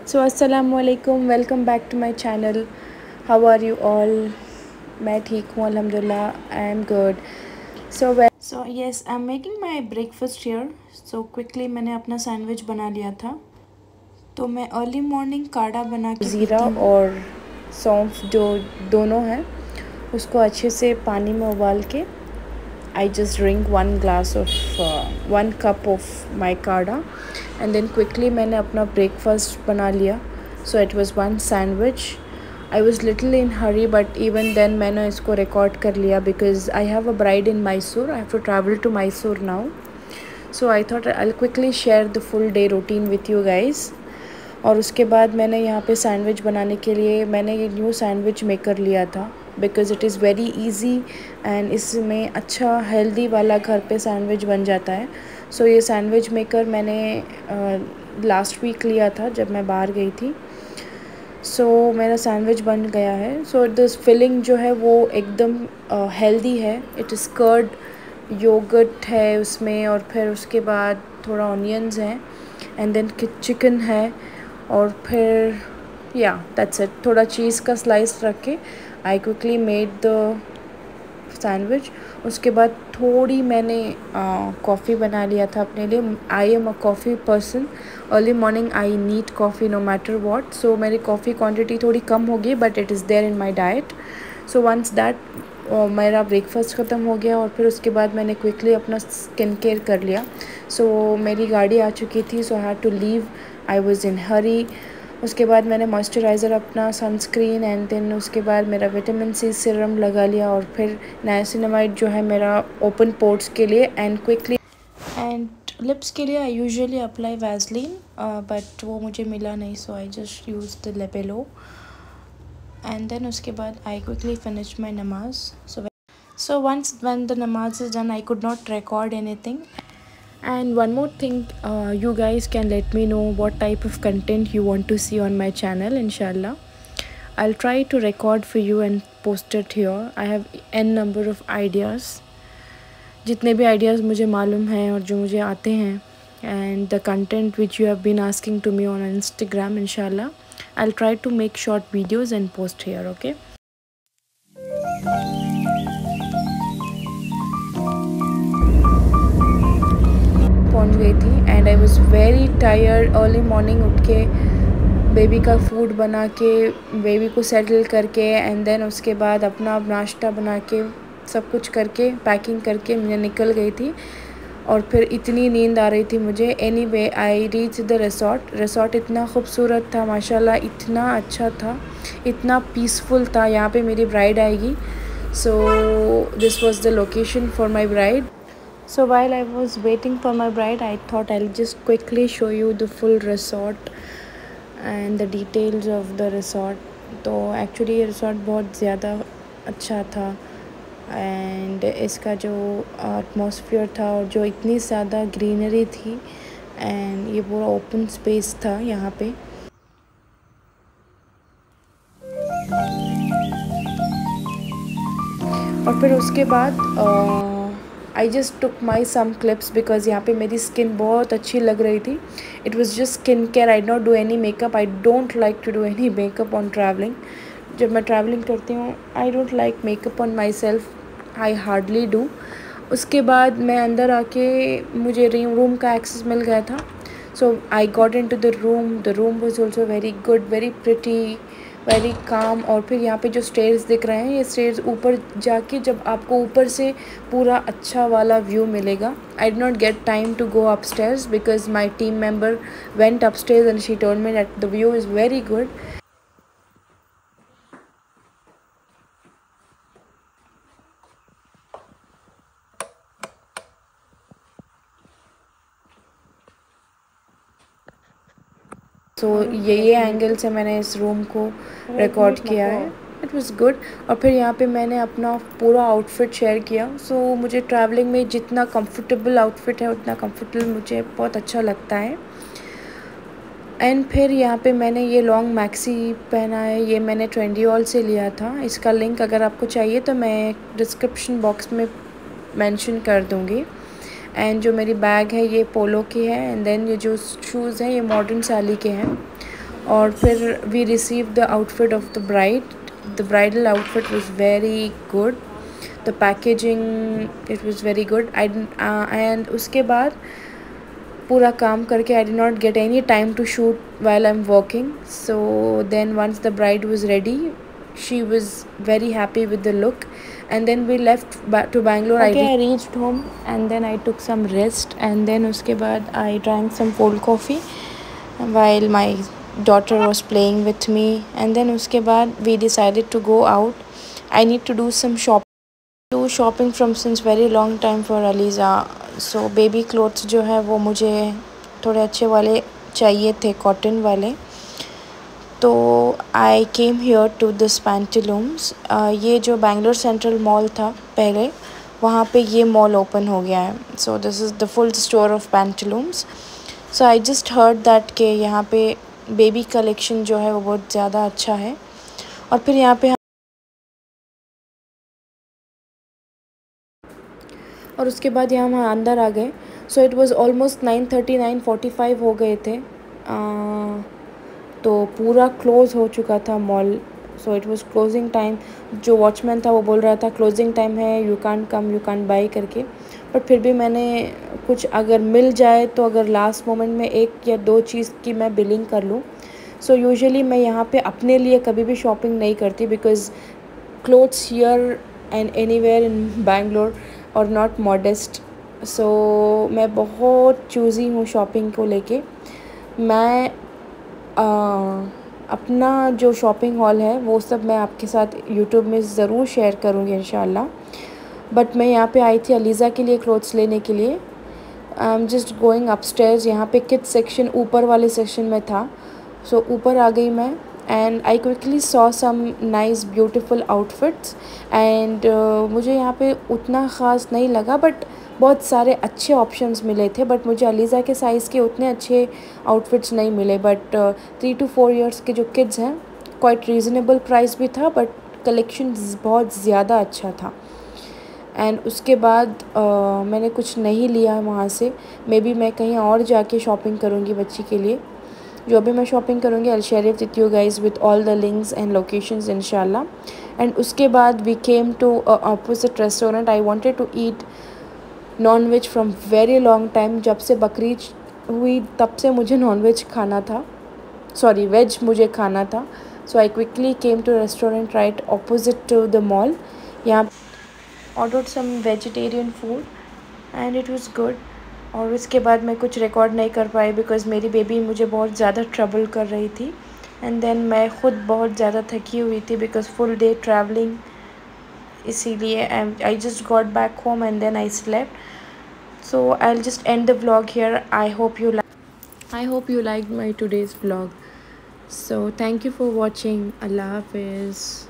सो अस्सलाम वालेकुम, welcome back to my channel. How are you all? मैं ठीक हूँ अल्हम्दुलिल्लाह, I am good. So yes, I am making my breakfast here. So quickly मैंने अपना सैंडविच बना लिया था। तो मैं अर्ली मॉर्निंग काढ़ा बना के ज़ीरा और सौंफ जो दोनों हैं उसको अच्छे से पानी में उबाल के I just drink 1 cup of my काढ़ा and then quickly मैंने अपना breakfast बना लिया. So it was one sandwich. I was little in hurry but even then मैंने इसको record कर लिया because I have a bride in Mysore. I have to travel to Mysore now. So I thought I'll quickly share the full day routine with you guys. और उसके बाद मैंने यहाँ पे सैंडविच बनाने के लिए मैंने ये न्यू सैंडविच मेकर लिया था because it is very easy and इसमें अच्छा हेल्दी वाला घर पे सैंडविच बन जाता है। सो ये सैंडविच मेकर मैंने लास्ट वीक लिया था जब मैं बाहर गई थी। सो मेरा सैंडविच बन गया है। सो दिस फिलिंग जो है वो एकदम हेल्दी है। इट इज़ कर्ड योगर्ट है उसमें और फिर उसके बाद थोड़ा ऑनियंस हैं एंड देन चिकन है और फिर या दैट्स इट। थोड़ा चीज़ का स्लाइस रख के I quickly made the sandwich. उसके बाद थोड़ी मैंने कॉफ़ी बना लिया था अपने लिए। I am a coffee person. Early morning I need coffee no matter what. So मेरी कॉफ़ी क्वांटिटी थोड़ी कम होगी but it is there in my diet. So once that मेरा ब्रेकफास्ट ख़त्म हो गया और फिर उसके बाद मैंने क्विकली अपना स्किन केयर कर लिया। सो मेरी गाड़ी आ चुकी थी so I had to leave. I was in hurry. उसके बाद मैंने मॉइस्चराइज़र अपना सनस्क्रीन एंड देन उसके बाद मेरा विटामिन सी सीरम लगा लिया और फिर नाइसिनामाइड जो है मेरा ओपन पोर्ट्स के लिए एंड क्विकली एंड लिप्स के लिए I usually apply Vaseline but वो मुझे मिला नहीं so I just use the Labello and then उसके बाद आई क्विकली फिनिश माई नमाज. So once when the namaz is done I could not record anything. And one more thing, you guys can let me know what type of content you want to see on my channel. Inshallah I'll try to record for you and post it here. I have n number of ideas, जितने भी ideas मुझे मालूम हैं और जो मुझे आते हैं and the content which you have been asking to me on Instagram, inshallah I'll try to make short videos and post here. Okay. पहुंच गई थी and I was very tired. Early morning उठ के बेबी का food बना के baby को settle करके एंड देन उसके बाद अपना नाश्ता बना के सब कुछ करके पैकिंग करके मैं निकल गई थी और फिर इतनी नींद आ रही थी मुझे। Anyway I reach the resort इतना खूबसूरत था माशाल्लाह, इतना अच्छा था, इतना पीसफुल था। यहाँ पे मेरी ब्राइड आएगी। So this was the location for my bride. So while I was waiting for my bride, I thought I'll just quickly show you the full resort and the details of the resort. तो actually ये resort बहुत ज़्यादा अच्छा था and इसका जो atmosphere था और जो इतनी ज़्यादा greenery थी and ये पूरा open space था यहाँ पे। और फिर उसके बाद I just took my some clips because यहाँ पे मेरी स्किन बहुत अच्छी लग रही थी. It was just skin care. I don't do any makeup. I don't like to do any makeup on traveling. जब मैं ट्रैवलिंग करती हूँ I don't like makeup on myself. I hardly do. उसके बाद मैं अंदर आके मुझे रूम का एक्सेस मिल गया था. So I got in to the room was also very good, very pretty, very calm. और फिर यहाँ पे जो स्टेयर्स दिख रहे हैं ये स्टेयर्स ऊपर जाके जब आपको ऊपर से पूरा अच्छा वाला व्यू मिलेगा. I did not get time to go upstairs because my team member went upstairs and she told me that the view is very good. So ये एंगल से मैंने इस रूम को रिकॉर्ड किया है. It was good. और फिर यहाँ पे मैंने अपना पूरा आउटफिट शेयर किया. सो मुझे ट्रैवलिंग में जितना कंफर्टेबल आउटफिट है उतना कंफर्टेबल मुझे बहुत अच्छा लगता है. एंड फिर यहाँ पे मैंने ये लॉन्ग मैक्सी पहना है. ये मैंने ट्रेंडीऑल से लिया था. इसका लिंक अगर आपको चाहिए तो मैं डिस्क्रिप्शन बॉक्स में मेंशन कर दूँगी. एंड जो मेरी बैग है ये पोलो की है. एंड देन ये जो शूज़ हैं ये मॉडर्न सैली के हैं. और फिर we receive the outfit of the bride. The bridal outfit was very good. The packaging it was very good. And उसके बाद पूरा काम करके I did not get any time to shoot while I'm working. So then once the bride was ready, she was very happy with the look, and then we left back to Bangalore. Okay, I reached home and then I took some rest, and then uske baad I drank some cold coffee while my daughter was playing with me, and then uske baad we decided to go out. I need to do some shopping from since very long time for Aliza. So baby clothes जो है वो मुझे थोड़े अच्छे वाले चाहिए थे, cotton वाले. तो I came here to this Pantaloons. ये जो बैंगलोर सेंट्रल मॉल था पहले, वहाँ पे ये मॉल ओपन हो गया है. So this is the full store of पैंटलूम्स. So I just heard that कि यहाँ पे बेबी कलेक्शन जो है वो बहुत ज़्यादा अच्छा है. और फिर यहाँ पे और उसके बाद यहाँ हम अंदर आ गए. सो इट वाज ऑलमोस्ट 9:30 9:45 हो गए थे. तो पूरा क्लोज़ हो चुका था mall. So it was closing time. जो वॉचमैन था वो बोल रहा था क्लोजिंग टाइम है, you can't come, you can't by करके. बट फिर भी मैंने कुछ अगर मिल जाए तो अगर लास्ट मोमेंट में एक या दो चीज़ की मैं बिलिंग कर लूँ. सो यूजुअली मैं यहाँ पे अपने लिए कभी भी शॉपिंग नहीं करती, because clothes here and anywhere in Bangalore और नॉट मॉडेस्ट. सो मैं बहुत चूज़ी हूँ शॉपिंग को लेके. मैं अपना जो शॉपिंग हॉल है वो सब मैं आपके साथ यूट्यूब में ज़रूर शेयर करूँगी इंशाल्लाह. बट मैं यहाँ पे आई थी अलीज़ा के लिए क्लोथ्स लेने के लिए. I am just going upstairs. यहाँ पे किड्स सेक्शन ऊपर वाले सेक्शन में था. सो ऊपर आ गई मैं and I quickly saw some nice beautiful outfits. And मुझे यहाँ पे उतना ख़ास नहीं लगा, बट बहुत सारे अच्छे ऑप्शंस मिले थे. बट मुझे अलीज़ा के साइज़ के उतने अच्छे आउटफिट्स नहीं मिले. बट 3 to 4 ईयर्स के जो किड्स हैं, क्वाइट रीज़नेबल प्राइस भी था, बट कलेक्शन बहुत ज़्यादा अच्छा था. एंड उसके बाद मैंने कुछ नहीं लिया वहाँ से. मे बी मैं कहीं और जाके शॉपिंग करूँगी बच्ची के लिए. जो भी मैं शॉपिंग करूँगी I share it with you guys with all the links and locations इंशाल्लाह. एंड उसके बाद we came to opposite restaurant. I wanted to eat non veg from very long time. जब से बकरीद हुई तब से मुझे नॉन वेज खाना था, सॉरी वेज मुझे खाना था. So I quickly came to restaurant right opposite to the mall. यहाँ ordered some vegetarian food and it was good. और उसके बाद मैं कुछ रिकॉर्ड नहीं कर पाई बिकॉज़ मेरी बेबी मुझे बहुत ज़्यादा ट्रबल कर रही थी. एंड देन मैं ख़ुद बहुत ज़्यादा थकी हुई थी बिकॉज़ फुल डे ट्रैवलिंग. इसीलिए I just got back home and then I slept. So I will just end the vlog here. I hope you liked my today's vlog. So thank you for watching. Allah Hafiz.